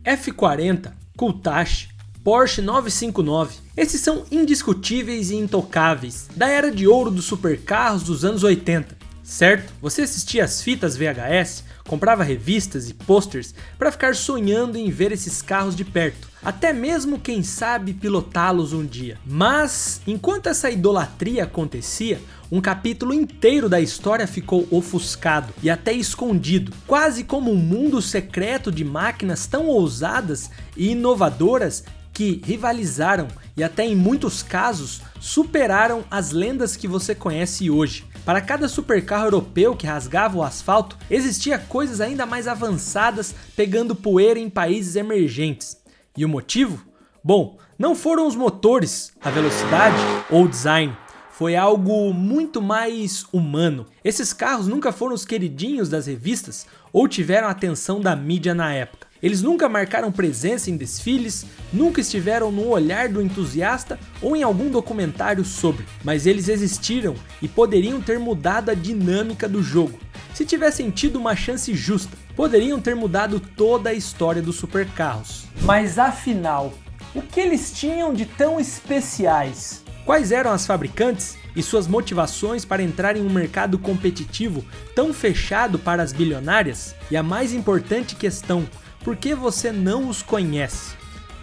F40, Countach, Porsche 959. Esses são indiscutíveis e intocáveis da era de ouro dos supercarros dos anos 80, certo? Você assistia às fitas VHS, comprava revistas e posters para ficar sonhando em ver esses carros de perto, até mesmo quem sabe pilotá-los um dia. Mas, enquanto essa idolatria acontecia, um capítulo inteiro da história ficou ofuscado e até escondido, quase como um mundo secreto de máquinas tão ousadas e inovadoras que rivalizaram e até em muitos casos superaram as lendas que você conhece hoje. Para cada supercarro europeu que rasgava o asfalto, existia coisas ainda mais avançadas pegando poeira em países emergentes. E o motivo? Bom, não foram os motores, a velocidade ou o design. Foi algo muito mais humano. Esses carros nunca foram os queridinhos das revistas ou tiveram a atenção da mídia na época. Eles nunca marcaram presença em desfiles, nunca estiveram no olhar do entusiasta ou em algum documentário sobre, mas eles existiram e poderiam ter mudado a dinâmica do jogo. Se tivessem tido uma chance justa, poderiam ter mudado toda a história dos supercarros. Mas afinal, o que eles tinham de tão especiais? Quais eram as fabricantes e suas motivações para entrar em um mercado competitivo tão fechado para as bilionárias? E a mais importante questão, por que você não os conhece?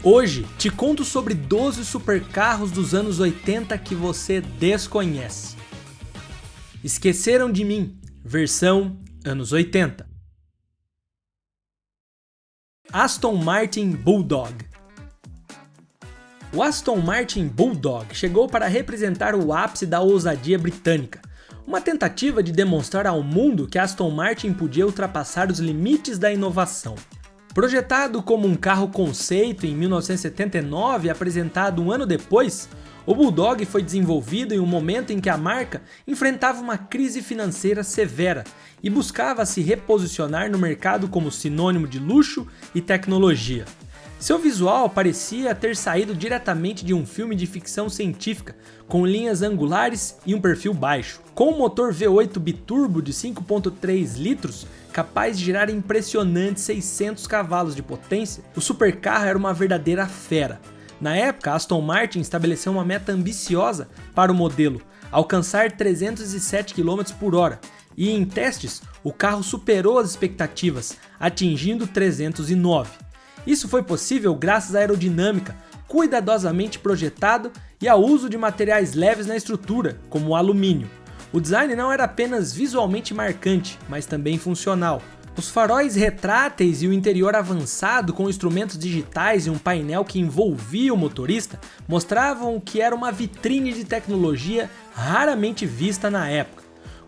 Hoje te conto sobre 12 supercarros dos anos 80 que você desconhece. Esqueceram de Mim, versão anos 80. Aston Martin Bulldog. O Aston Martin Bulldog chegou para representar o ápice da ousadia britânica, uma tentativa de demonstrar ao mundo que a Aston Martin podia ultrapassar os limites da inovação. Projetado como um carro conceito em 1979 e apresentado um ano depois, o Bulldog foi desenvolvido em um momento em que a marca enfrentava uma crise financeira severa e buscava se reposicionar no mercado como sinônimo de luxo e tecnologia. Seu visual parecia ter saído diretamente de um filme de ficção científica, com linhas angulares e um perfil baixo. Com um motor V8 biturbo de 5.3 litros, capaz de gerar impressionantes 600 cavalos de potência, o supercarro era uma verdadeira fera. Na época, a Aston Martin estabeleceu uma meta ambiciosa para o modelo, alcançar 307 km/h, e em testes, o carro superou as expectativas, atingindo 309. Isso foi possível graças à aerodinâmica, cuidadosamente projetado e ao uso de materiais leves na estrutura, como o alumínio. O design não era apenas visualmente marcante, mas também funcional. Os faróis retráteis e o interior avançado com instrumentos digitais e um painel que envolvia o motorista mostravam que era uma vitrine de tecnologia raramente vista na época.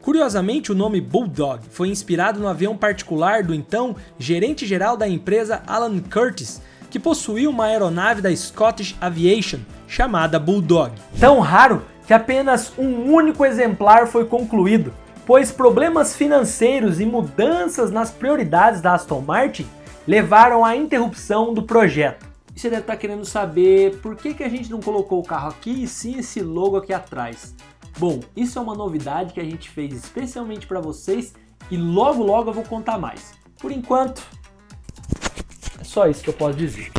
Curiosamente, o nome Bulldog foi inspirado no avião particular do então gerente-geral da empresa Alan Curtis, que possuía uma aeronave da Scottish Aviation chamada Bulldog. Tão raro que apenas um único exemplar foi concluído, pois problemas financeiros e mudanças nas prioridades da Aston Martin levaram à interrupção do projeto. E você deve estar querendo saber por que a gente não colocou o carro aqui e sim esse logo aqui atrás. Bom, isso é uma novidade que a gente fez especialmente para vocês e logo eu vou contar mais. Por enquanto, é só isso que eu posso dizer.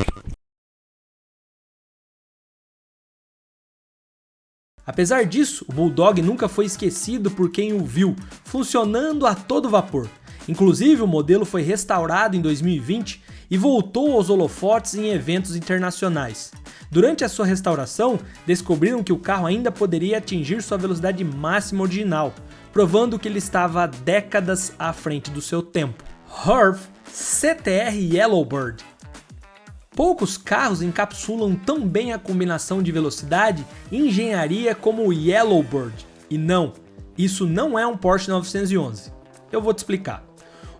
Apesar disso, o Bulldog nunca foi esquecido por quem o viu, funcionando a todo vapor. Inclusive, o modelo foi restaurado em 2020 e voltou aos holofotes em eventos internacionais. Durante a sua restauração, descobriram que o carro ainda poderia atingir sua velocidade máxima original, provando que ele estava décadas à frente do seu tempo. HURV CTR Yellowbird. Poucos carros encapsulam tão bem a combinação de velocidade e engenharia como o Yellowbird. E não, isso não é um Porsche 911. Eu vou te explicar.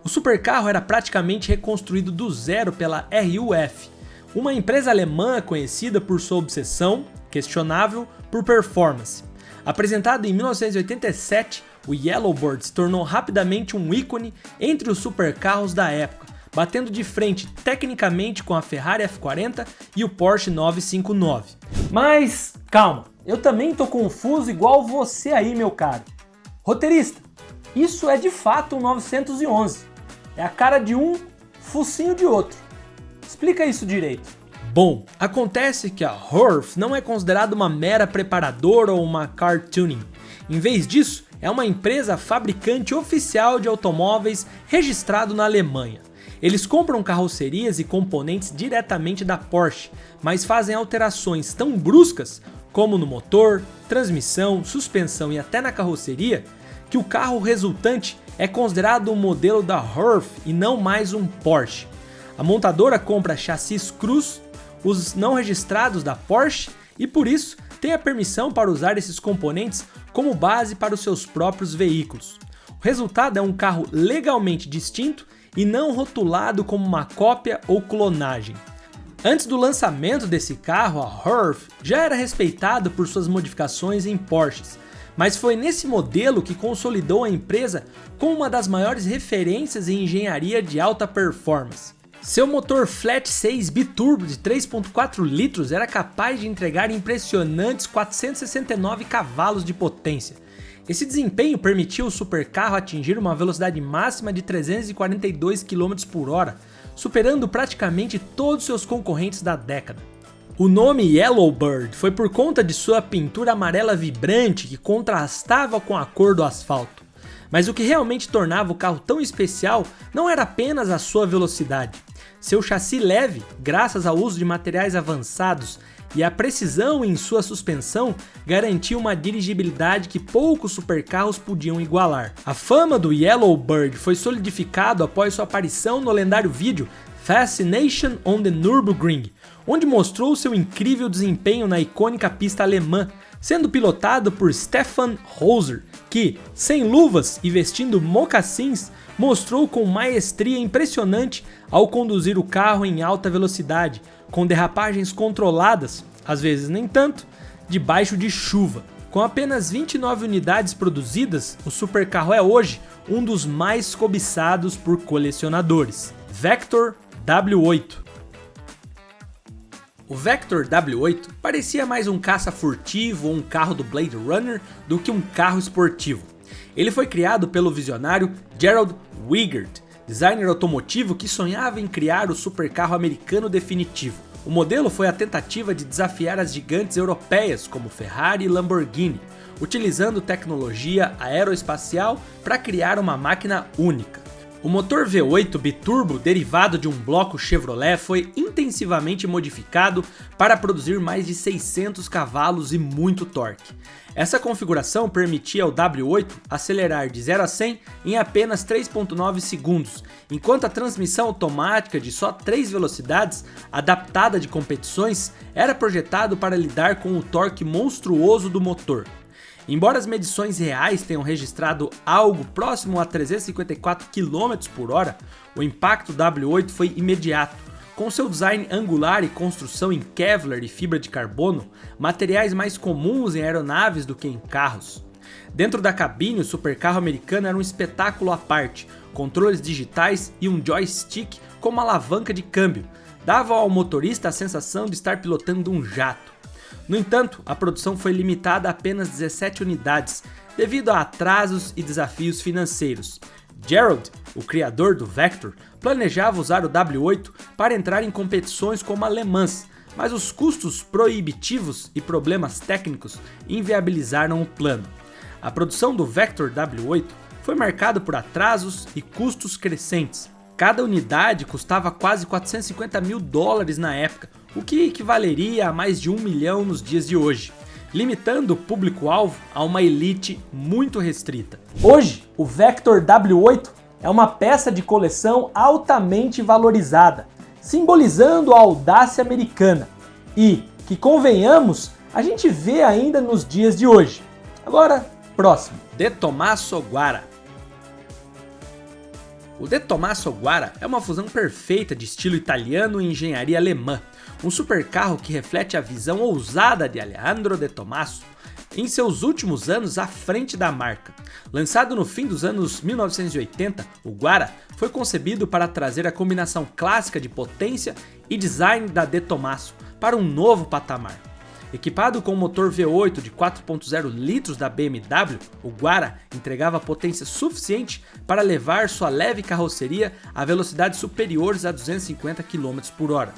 O supercarro era praticamente reconstruído do zero pela RUF, uma empresa alemã conhecida por sua obsessão, questionável, por performance. Apresentado em 1987, o Yellowbird se tornou rapidamente um ícone entre os supercarros da época, batendo de frente tecnicamente com a Ferrari F40 e o Porsche 959. Mas calma, eu também tô confuso igual você aí, meu caro. Roteirista, isso é de fato um 911. É a cara de um, focinho de outro. Explica isso direito. Bom, acontece que a HORF não é considerada uma mera preparadora ou uma car tuning. Em vez disso, é uma empresa fabricante oficial de automóveis registrado na Alemanha. Eles compram carrocerias e componentes diretamente da Porsche, mas fazem alterações tão bruscas, como no motor, transmissão, suspensão e até na carroceria, que o carro resultante é considerado um modelo da HORF e não mais um Porsche. A montadora compra chassis crus, os não registrados da Porsche, e por isso tem a permissão para usar esses componentes como base para os seus próprios veículos. O resultado é um carro legalmente distinto e não rotulado como uma cópia ou clonagem. Antes do lançamento desse carro, a HORF já era respeitado por suas modificações em Porsches, mas foi nesse modelo que consolidou a empresa como uma das maiores referências em engenharia de alta performance. Seu motor flat 6 biturbo de 3.4 litros era capaz de entregar impressionantes 469 cavalos de potência. Esse desempenho permitiu o supercarro atingir uma velocidade máxima de 342 km/h, superando praticamente todos seus concorrentes da década. O nome Yellowbird foi por conta de sua pintura amarela vibrante que contrastava com a cor do asfalto. Mas o que realmente tornava o carro tão especial não era apenas a sua velocidade. Seu chassi leve, graças ao uso de materiais avançados e a precisão em sua suspensão, garantia uma dirigibilidade que poucos supercarros podiam igualar. A fama do Yellowbird foi solidificado após sua aparição no lendário vídeo Fascination on the Nürburgring, onde mostrou seu incrível desempenho na icônica pista alemã, sendo pilotado por Stefan Hoser, que, sem luvas e vestindo mocassins, mostrou com maestria impressionante ao conduzir o carro em alta velocidade, com derrapagens controladas, às vezes nem tanto, debaixo de chuva. Com apenas 29 unidades produzidas, o supercarro é hoje um dos mais cobiçados por colecionadores. Vector W8. O Vector W8 parecia mais um caça furtivo ou um carro do Blade Runner do que um carro esportivo. Ele foi criado pelo visionário Gerald Weigert, designer automotivo que sonhava em criar o supercarro americano definitivo. O modelo foi a tentativa de desafiar as gigantes europeias como Ferrari e Lamborghini, utilizando tecnologia aeroespacial para criar uma máquina única. O motor V8 biturbo, derivado de um bloco Chevrolet, foi intensivamente modificado para produzir mais de 600 cavalos e muito torque. Essa configuração permitia ao W8 acelerar de 0 a 100 em apenas 3,9 segundos, enquanto a transmissão automática de só 3 velocidades, adaptada de competições, era projetado para lidar com o torque monstruoso do motor. Embora as medições reais tenham registrado algo próximo a 354 km/h, o impacto W8 foi imediato. Com seu design angular e construção em Kevlar e fibra de carbono, materiais mais comuns em aeronaves do que em carros. Dentro da cabine, o supercarro americano era um espetáculo à parte, controles digitais e um joystick como alavanca de câmbio, davam ao motorista a sensação de estar pilotando um jato. No entanto, a produção foi limitada a apenas 17 unidades, devido a atrasos e desafios financeiros. Gerald, o criador do Vector, planejava usar o W8 para entrar em competições como a Le Mans, mas os custos proibitivos e problemas técnicos inviabilizaram o plano. A produção do Vector W8 foi marcada por atrasos e custos crescentes. Cada unidade custava quase $450 mil na época, o que equivaleria a mais de 1 milhão nos dias de hoje, limitando o público-alvo a uma elite muito restrita. Hoje, o Vector W8 é uma peça de coleção altamente valorizada, simbolizando a audácia americana e, que convenhamos, a gente vê ainda nos dias de hoje. Agora, próximo. De Tommaso Guara. O De Tommaso Guara é uma fusão perfeita de estilo italiano e engenharia alemã, um supercarro que reflete a visão ousada de Alejandro De Tommaso em seus últimos anos à frente da marca. Lançado no fim dos anos 1980, o Guara foi concebido para trazer a combinação clássica de potência e design da De Tommaso para um novo patamar. Equipado com o motor V8 de 4.0 litros da BMW, o Guara entregava potência suficiente para levar sua leve carroceria a velocidades superiores a 250 km por hora.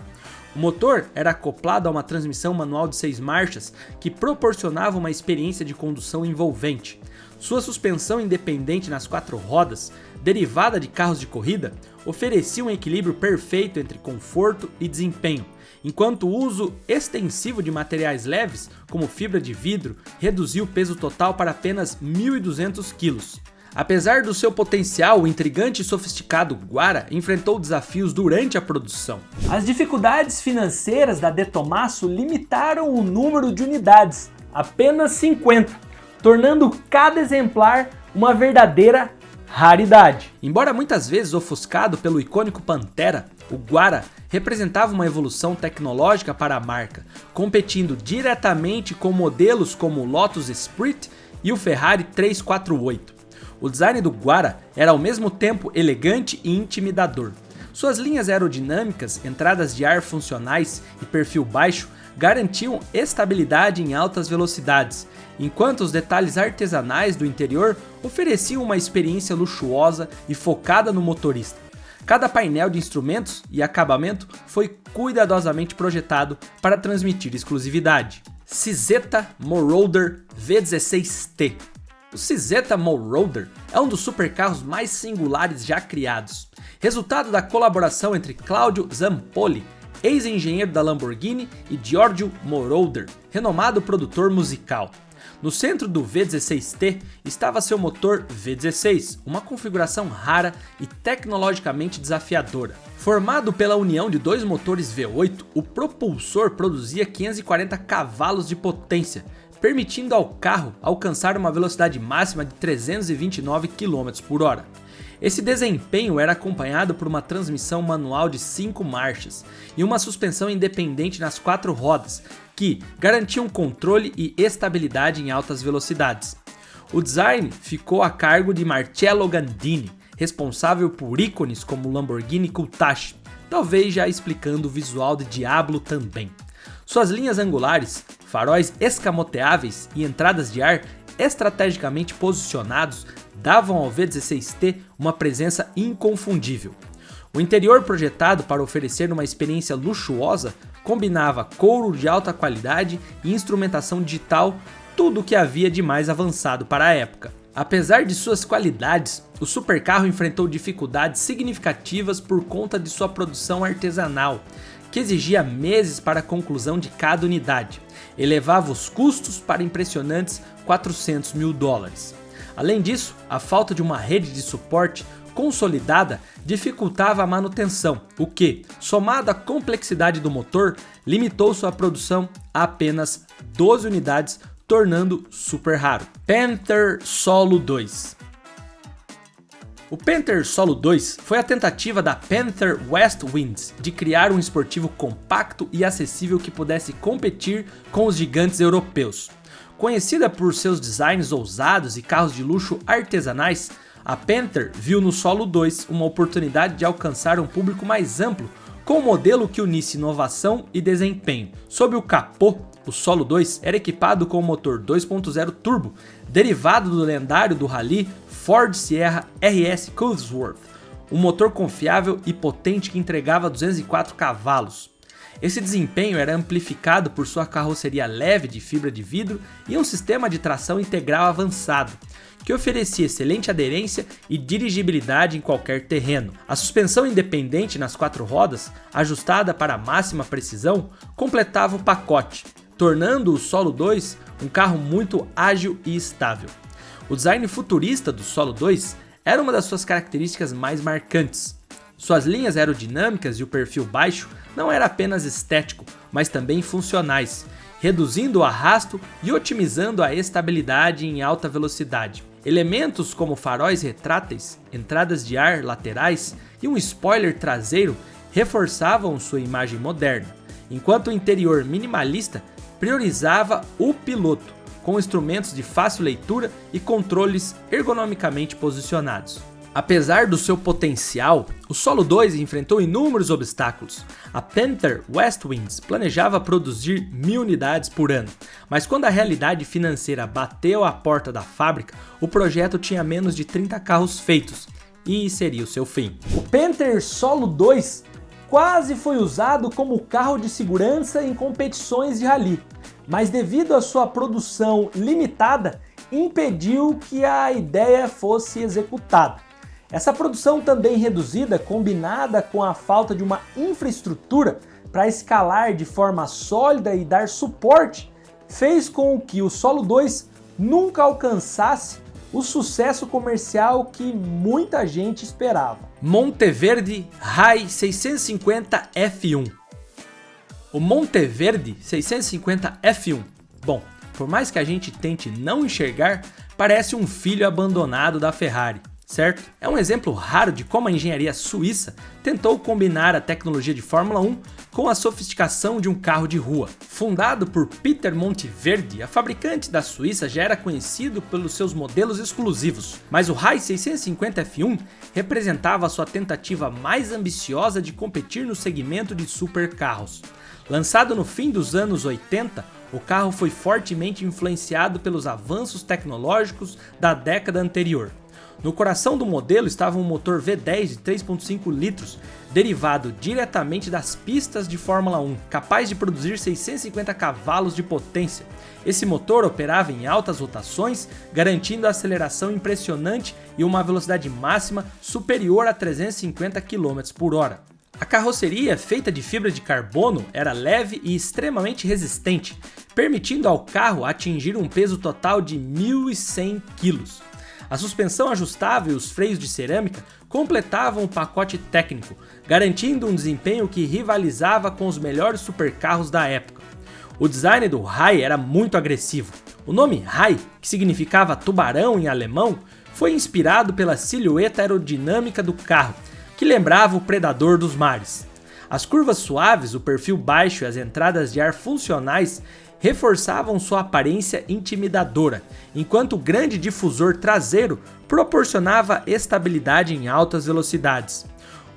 O motor era acoplado a uma transmissão manual de 6 marchas que proporcionava uma experiência de condução envolvente. Sua suspensão independente nas 4 rodas, derivada de carros de corrida, oferecia um equilíbrio perfeito entre conforto e desempenho, enquanto o uso extensivo de materiais leves, como fibra de vidro, reduziu o peso total para apenas 1.200 kg. Apesar do seu potencial, o intrigante e sofisticado Guara enfrentou desafios durante a produção. As dificuldades financeiras da De Tomaso limitaram o número de unidades, apenas 50, tornando cada exemplar uma verdadeira raridade. Embora muitas vezes ofuscado pelo icônico Pantera, o Guara representava uma evolução tecnológica para a marca, competindo diretamente com modelos como o Lotus Esprit e o Ferrari 348. O design do Guara era ao mesmo tempo elegante e intimidador. Suas linhas aerodinâmicas, entradas de ar funcionais e perfil baixo garantiam estabilidade em altas velocidades, enquanto os detalhes artesanais do interior ofereciam uma experiência luxuosa e focada no motorista. Cada painel de instrumentos e acabamento foi cuidadosamente projetado para transmitir exclusividade. Cizeta Moroder V16T. O Cizeta Moroder é um dos supercarros mais singulares já criados, resultado da colaboração entre Claudio Zampoli, ex-engenheiro da Lamborghini, e Giorgio Moroder, renomado produtor musical. No centro do V16T estava seu motor V16, uma configuração rara e tecnologicamente desafiadora. Formado pela união de 2 motores V8, o propulsor produzia 540 cavalos de potência, permitindo ao carro alcançar uma velocidade máxima de 329 km por hora. Esse desempenho era acompanhado por uma transmissão manual de 5 marchas e uma suspensão independente nas 4 rodas, que garantiam controle e estabilidade em altas velocidades. O design ficou a cargo de Marcello Gandini, responsável por ícones como o Lamborghini Countach, talvez já explicando o visual de Diablo também. Suas linhas angulares, faróis escamoteáveis e entradas de ar estrategicamente posicionados davam ao V16T uma presença inconfundível. O interior, projetado para oferecer uma experiência luxuosa, combinava couro de alta qualidade e instrumentação digital, tudo o que havia de mais avançado para a época. Apesar de suas qualidades, o supercarro enfrentou dificuldades significativas por conta de sua produção artesanal, que exigia meses para a conclusão de cada unidade, elevava os custos para impressionantes $400 mil. Além disso, a falta de uma rede de suporte consolidada dificultava a manutenção, o que, somado à complexidade do motor, limitou sua produção a apenas 12 unidades, tornando super raro. Panther Solo 2. O Panther Solo 2 foi a tentativa da Panther West Winds de criar um esportivo compacto e acessível que pudesse competir com os gigantes europeus. Conhecida por seus designs ousados e carros de luxo artesanais, a Panther viu no Solo 2 uma oportunidade de alcançar um público mais amplo com um modelo que unisse inovação e desempenho. Sob o capô, o Solo 2 era equipado com um motor 2.0 turbo, derivado do lendário do rally Ford Sierra RS Cosworth, um motor confiável e potente que entregava 204 cavalos. Esse desempenho era amplificado por sua carroceria leve de fibra de vidro e um sistema de tração integral avançado, que oferecia excelente aderência e dirigibilidade em qualquer terreno. A suspensão independente nas 4 rodas, ajustada para a máxima precisão, completava o pacote, tornando o Solo 2 um carro muito ágil e estável. O design futurista do Solo 2 era uma das suas características mais marcantes. Suas linhas aerodinâmicas e o perfil baixo não era apenas estético, mas também funcionais, reduzindo o arrasto e otimizando a estabilidade em alta velocidade. Elementos como faróis retráteis, entradas de ar laterais e um spoiler traseiro reforçavam sua imagem moderna, enquanto o interior minimalista priorizava o piloto, com instrumentos de fácil leitura e controles ergonomicamente posicionados. Apesar do seu potencial, o Solo 2 enfrentou inúmeros obstáculos. A Panther Westwinds planejava produzir 1000 unidades por ano, mas quando a realidade financeira bateu à porta da fábrica, o projeto tinha menos de 30 carros feitos, e seria o seu fim. O Panther Solo 2 quase foi usado como carro de segurança em competições de rally, mas devido à sua produção limitada, impediu que a ideia fosse executada. Essa produção também reduzida, combinada com a falta de uma infraestrutura para escalar de forma sólida e dar suporte, fez com que o Solo 2 nunca alcançasse o sucesso comercial que muita gente esperava. Monteverde High 650 F1. O Monteverde 650 F1. Bom, por mais que a gente tente não enxergar, parece um filho abandonado da Ferrari, certo? É um exemplo raro de como a engenharia suíça tentou combinar a tecnologia de Fórmula 1 com a sofisticação de um carro de rua. Fundado por Peter Monteverde, a fabricante da Suíça já era conhecido pelos seus modelos exclusivos, mas o High 650 F1 representava sua tentativa mais ambiciosa de competir no segmento de supercarros. Lançado no fim dos anos 80, o carro foi fortemente influenciado pelos avanços tecnológicos da década anterior. No coração do modelo estava um motor V10 de 3.5 litros, derivado diretamente das pistas de Fórmula 1, capaz de produzir 650 cavalos de potência. Esse motor operava em altas rotações, garantindo a aceleração impressionante e uma velocidade máxima superior a 350 km por hora. A carroceria, feita de fibra de carbono, era leve e extremamente resistente, permitindo ao carro atingir um peso total de 1.100 kg. A suspensão ajustável e os freios de cerâmica completavam o pacote técnico, garantindo um desempenho que rivalizava com os melhores supercarros da época. O design do High era muito agressivo. O nome High, que significava tubarão em alemão, foi inspirado pela silhueta aerodinâmica do carro, que lembrava o predador dos mares. As curvas suaves, o perfil baixo e as entradas de ar funcionais reforçavam sua aparência intimidadora, enquanto o grande difusor traseiro proporcionava estabilidade em altas velocidades.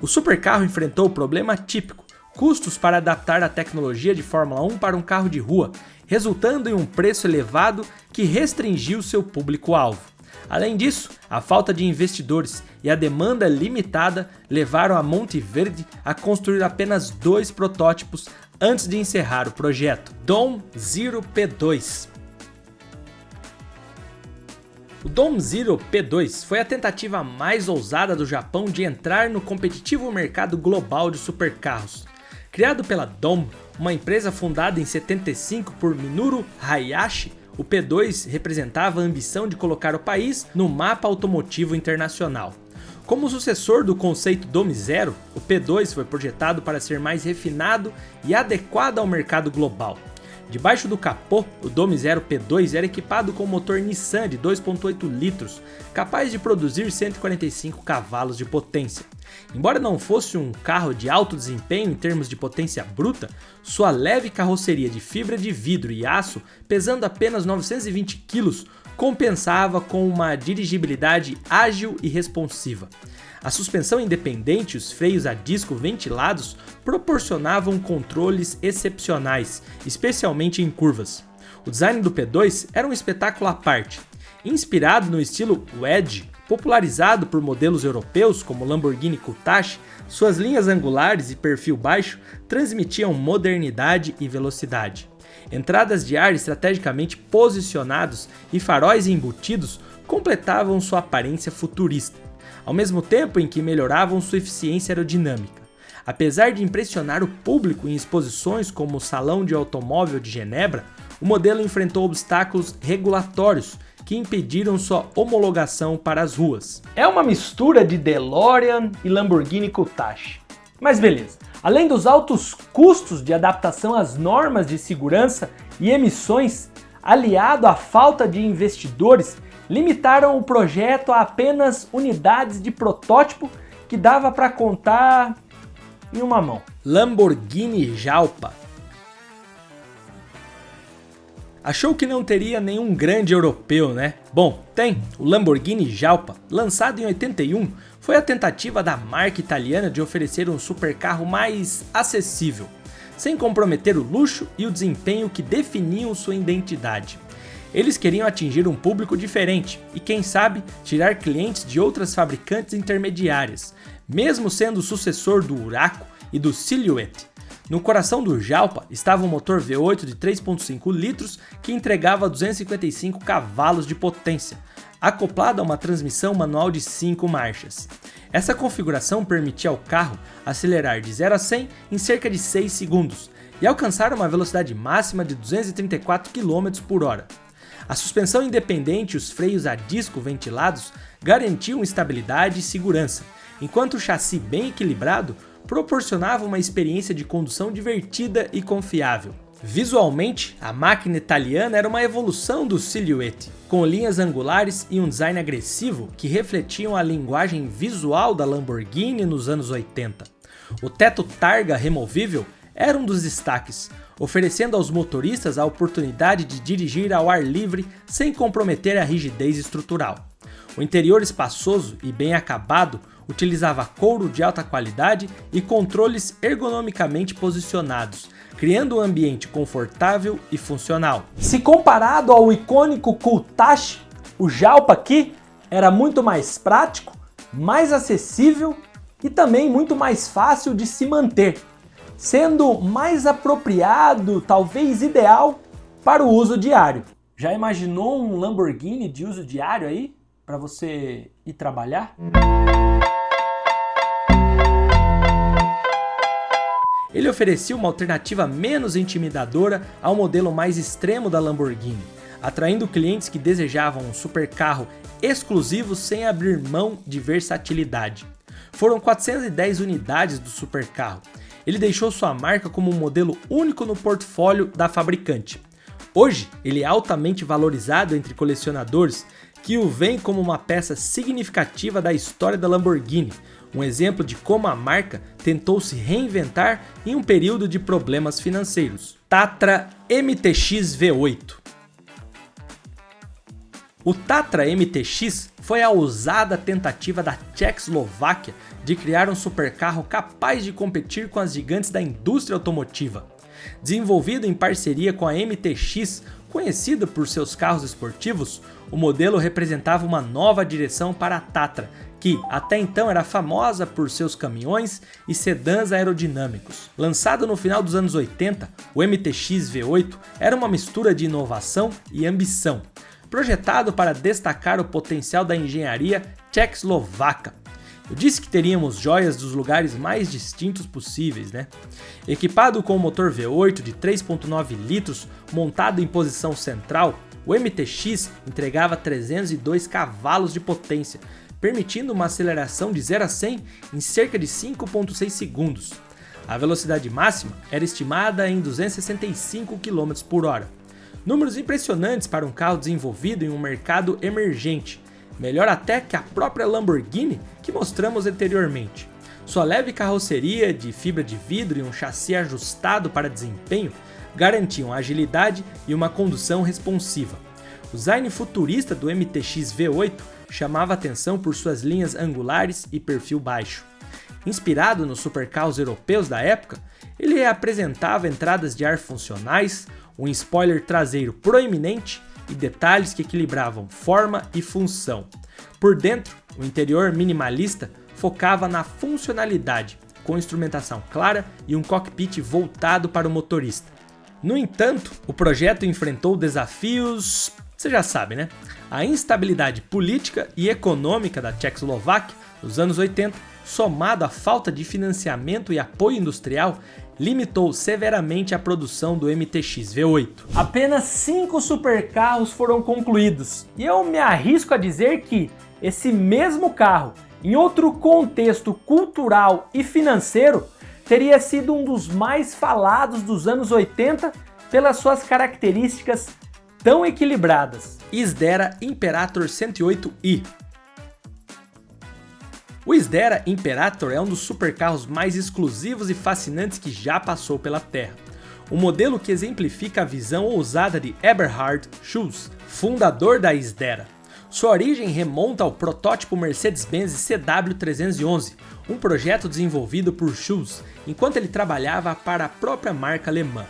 O supercarro enfrentou o problema típico: custos para adaptar a tecnologia de Fórmula 1 para um carro de rua, resultando em um preço elevado que restringiu seu público-alvo. Além disso, a falta de investidores e a demanda limitada levaram a Monteverde a construir apenas 2 protótipos antes de encerrar o projeto. Dom Zero P2. O Dom Zero P2 foi a tentativa mais ousada do Japão de entrar no competitivo mercado global de supercarros. Criado pela Dom, uma empresa fundada em 75 por Minoru Hayashi, o P2 representava a ambição de colocar o país no mapa automotivo internacional. Como sucessor do conceito Dome Zero, o P2 foi projetado para ser mais refinado e adequado ao mercado global. Debaixo do capô, o Dome Zero P2 era equipado com motor Nissan de 2.8 litros, capaz de produzir 145 cavalos de potência. Embora não fosse um carro de alto desempenho em termos de potência bruta, sua leve carroceria de fibra de vidro e aço, pesando apenas 920 kg, compensava com uma dirigibilidade ágil e responsiva. A suspensão independente e os freios a disco ventilados proporcionavam controles excepcionais, especialmente em curvas. O design do P2 era um espetáculo à parte. Inspirado no estilo Wedge, popularizado por modelos europeus como Lamborghini Countach, suas linhas angulares e perfil baixo transmitiam modernidade e velocidade. Entradas de ar estrategicamente posicionados e faróis embutidos completavam sua aparência futurista, ao mesmo tempo em que melhoravam sua eficiência aerodinâmica. Apesar de impressionar o público em exposições como o Salão de Automóvel de Genebra, o modelo enfrentou obstáculos regulatórios que impediram sua homologação para as ruas. É uma mistura de DeLorean e Lamborghini Countach. Mas beleza, além dos altos custos de adaptação às normas de segurança e emissões, aliado à falta de investidores, limitaram o projeto a apenas unidades de protótipo que dava para contar em uma mão. Lamborghini Jalpa. Achou que não teria nenhum grande europeu, né? Bom, tem. O Lamborghini Jalpa, lançado em 81, foi a tentativa da marca italiana de oferecer um supercarro mais acessível, sem comprometer o luxo e o desempenho que definiam sua identidade. Eles queriam atingir um público diferente e, quem sabe, tirar clientes de outras fabricantes intermediárias, mesmo sendo o sucessor do Huracan e do Silhouette. No coração do Jalpa estava um motor V8 de 3.5 litros que entregava 255 cavalos de potência, acoplado a uma transmissão manual de 5 marchas. Essa configuração permitia ao carro acelerar de 0 a 100 em cerca de 6 segundos e alcançar uma velocidade máxima de 234 km por hora. A suspensão independente e os freios a disco ventilados garantiam estabilidade e segurança, enquanto o chassi bem equilibrado proporcionava uma experiência de condução divertida e confiável. Visualmente, a máquina italiana era uma evolução do Silhouette, com linhas angulares e um design agressivo que refletiam a linguagem visual da Lamborghini nos anos 80. O teto targa removível era um dos destaques, oferecendo aos motoristas a oportunidade de dirigir ao ar livre sem comprometer a rigidez estrutural. O interior espaçoso e bem acabado utilizava couro de alta qualidade e controles ergonomicamente posicionados, criando um ambiente confortável e funcional. Se comparado ao icônico Countach, o Jalpa aqui era muito mais prático, mais acessível e também muito mais fácil de se manter, sendo mais apropriado, talvez ideal, para o uso diário. Já imaginou um Lamborghini de uso diário aí, para você ir trabalhar? Ele oferecia uma alternativa menos intimidadora ao modelo mais extremo da Lamborghini, atraindo clientes que desejavam um supercarro exclusivo sem abrir mão de versatilidade. Foram 410 unidades do supercarro. Ele deixou sua marca como um modelo único no portfólio da fabricante. Hoje, ele é altamente valorizado entre colecionadores que o veem como uma peça significativa da história da Lamborghini, um exemplo de como a marca tentou se reinventar em um período de problemas financeiros. Tatra MTX V8. O Tatra MTX foi a ousada tentativa da Tchecoslováquia de criar um supercarro capaz de competir com as gigantes da indústria automotiva. Desenvolvido em parceria com a MTX, conhecida por seus carros esportivos, o modelo representava uma nova direção para a Tatra, que até então era famosa por seus caminhões e sedãs aerodinâmicos. Lançado no final dos anos 80, o MTX V8 era uma mistura de inovação e ambição, projetado para destacar o potencial da engenharia tchecoslovaca. Eu disse que teríamos joias dos lugares mais distintos possíveis, né? Equipado com o motor V8 de 3.9 litros montado em posição central, o MTX entregava 302 cavalos de potência, permitindo uma aceleração de 0 a 100 em cerca de 5.6 segundos. A velocidade máxima era estimada em 265 km por hora. Números impressionantes para um carro desenvolvido em um mercado emergente, melhor até que a própria Lamborghini que mostramos anteriormente. Sua leve carroceria de fibra de vidro e um chassi ajustado para desempenho garantiam agilidade e uma condução responsiva. O design futurista do MTX V8 chamava atenção por suas linhas angulares e perfil baixo. Inspirado nos supercarros europeus da época, ele apresentava entradas de ar funcionais, um spoiler traseiro proeminente e detalhes que equilibravam forma e função. Por dentro, o interior minimalista focava na funcionalidade, com instrumentação clara e um cockpit voltado para o motorista. No entanto, o projeto enfrentou desafios, você já sabe, né? A instabilidade política e econômica da Tchecoslováquia nos anos 80, somado à falta de financiamento e apoio industrial, limitou severamente a produção do MTX V8. Apenas 5 supercarros foram concluídos, e eu me arrisco a dizer que esse mesmo carro, em outro contexto cultural e financeiro, teria sido um dos mais falados dos anos 80 pelas suas características tão equilibradas. Isdera Imperator 108i. O Isdera Imperator é um dos supercarros mais exclusivos e fascinantes que já passou pela Terra. um modelo que exemplifica a visão ousada de Eberhard Schulz, fundador da Isdera. Sua origem remonta ao protótipo Mercedes-Benz CW311, um projeto desenvolvido por Schulz enquanto ele trabalhava para a própria marca alemã.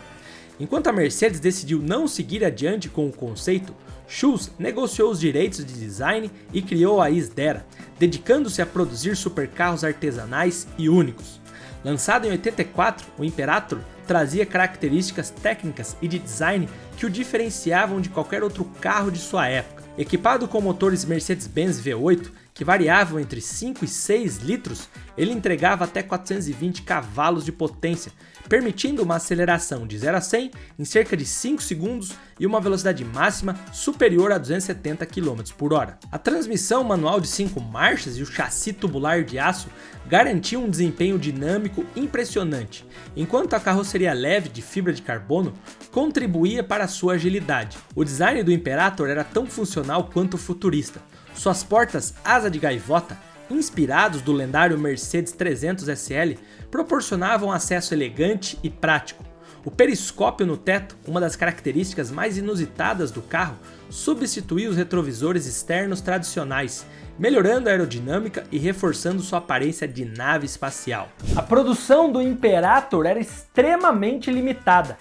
Enquanto a Mercedes decidiu não seguir adiante com o conceito, Schulz negociou os direitos de design e criou a Isdera, dedicando-se a produzir supercarros artesanais e únicos. Lançado em 84, o Imperator trazia características técnicas e de design que o diferenciavam de qualquer outro carro de sua época. Equipado com motores Mercedes-Benz V8, que variavam entre 5 e 6 litros, ele entregava até 420 cavalos de potência, permitindo uma aceleração de 0 a 100 em cerca de 5 segundos e uma velocidade máxima superior a 270 km por hora. A transmissão manual de 5 marchas e o chassi tubular de aço garantiam um desempenho dinâmico impressionante, enquanto a carroceria leve de fibra de carbono contribuía para a sua agilidade. O design do Imperator era tão funcional quanto futurista. Suas portas asa de gaivota, inspirados do lendário Mercedes 300 SL, proporcionavam acesso elegante e prático. O periscópio no teto, uma das características mais inusitadas do carro, substituía os retrovisores externos tradicionais, melhorando a aerodinâmica e reforçando sua aparência de nave espacial. A produção do Imperator era extremamente limitada.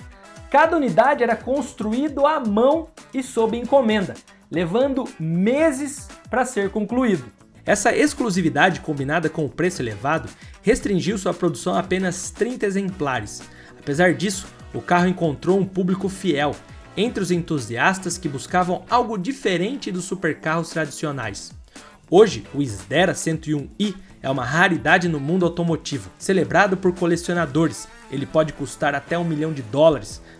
Cada unidade era construída à mão e sob encomenda, levando meses para ser concluído. Essa exclusividade, combinada com o preço elevado, restringiu sua produção a apenas 30 exemplares. Apesar disso, o carro encontrou um público fiel entre os entusiastas que buscavam algo diferente dos supercarros tradicionais. Hoje, o Isdera 101i é uma raridade no mundo automotivo, celebrado por colecionadores. Ele pode custar até $1 milhão,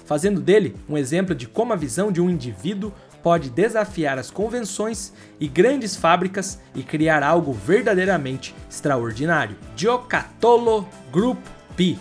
fazendo dele um exemplo de como a visão de um indivíduo pode desafiar as convenções e grandes fábricas e criar algo verdadeiramente extraordinário. Giocattolo Group B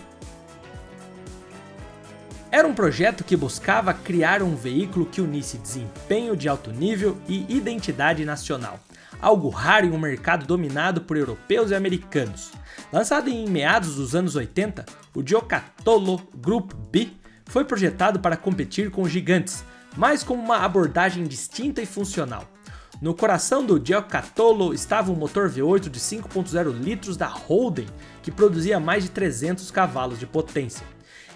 era um projeto que buscava criar um veículo que unisse desempenho de alto nível e identidade nacional, algo raro em um mercado dominado por europeus e americanos. Lançado em meados dos anos 80, o Giocattolo Group B foi projetado para competir com os gigantes, mas com uma abordagem distinta e funcional. No coração do Giocattolo estava um motor V8 de 5.0 litros da Holden, que produzia mais de 300 cavalos de potência.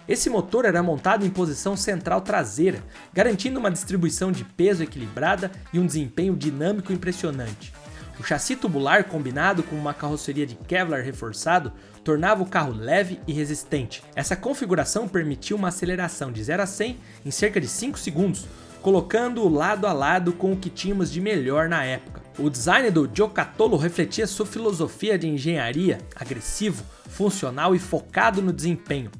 Esse motor era montado em posição central traseira, garantindo uma distribuição de peso equilibrada e um desempenho dinâmico impressionante. O chassi tubular combinado com uma carroceria de Kevlar reforçado tornava o carro leve e resistente. Essa configuração permitiu uma aceleração de 0 a 100 em cerca de 5 segundos, colocando-o lado a lado com o que tínhamos de melhor na época. O design do Giocattolo refletia sua filosofia de engenharia, agressivo, funcional e focado no desempenho.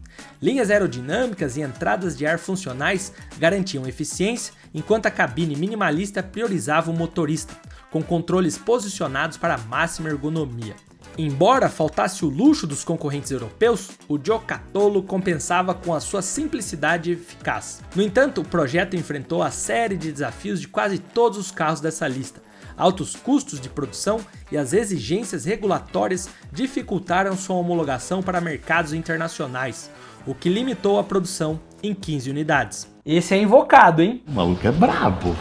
Linhas aerodinâmicas e entradas de ar funcionais garantiam eficiência, enquanto a cabine minimalista priorizava o motorista, com controles posicionados para máxima ergonomia. Embora faltasse o luxo dos concorrentes europeus, o Giocattolo compensava com a sua simplicidade eficaz. No entanto, o projeto enfrentou a série de desafios de quase todos os carros dessa lista. Altos custos de produção e as exigências regulatórias dificultaram sua homologação para mercados internacionais, o que limitou a produção em 15 unidades. Esse é invocado, hein? O maluco é brabo.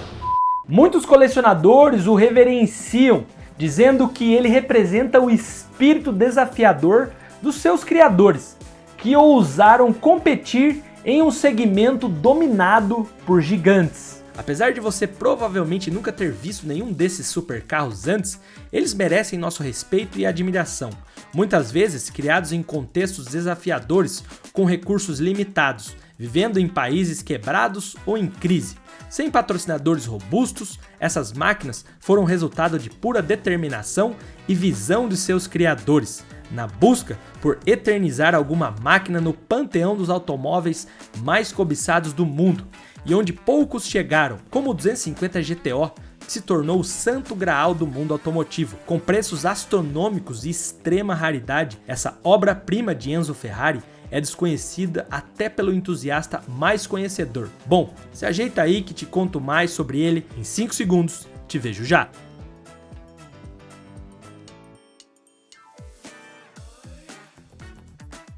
Muitos colecionadores o reverenciam, dizendo que ele representa o espírito desafiador dos seus criadores, que ousaram competir em um segmento dominado por gigantes. Apesar de você provavelmente nunca ter visto nenhum desses supercarros antes, eles merecem nosso respeito e admiração, muitas vezes criados em contextos desafiadores com recursos limitados, vivendo em países quebrados ou em crise. Sem patrocinadores robustos, essas máquinas foram resultado de pura determinação e visão de seus criadores, na busca por eternizar alguma máquina no panteão dos automóveis mais cobiçados do mundo, e onde poucos chegaram, como o 250 GTO, que se tornou o santo graal do mundo automotivo. Com preços astronômicos e extrema raridade, essa obra-prima de Enzo Ferrari é desconhecida até pelo entusiasta mais conhecedor. Bom, se ajeita aí que te conto mais sobre ele em 5 segundos, te vejo já!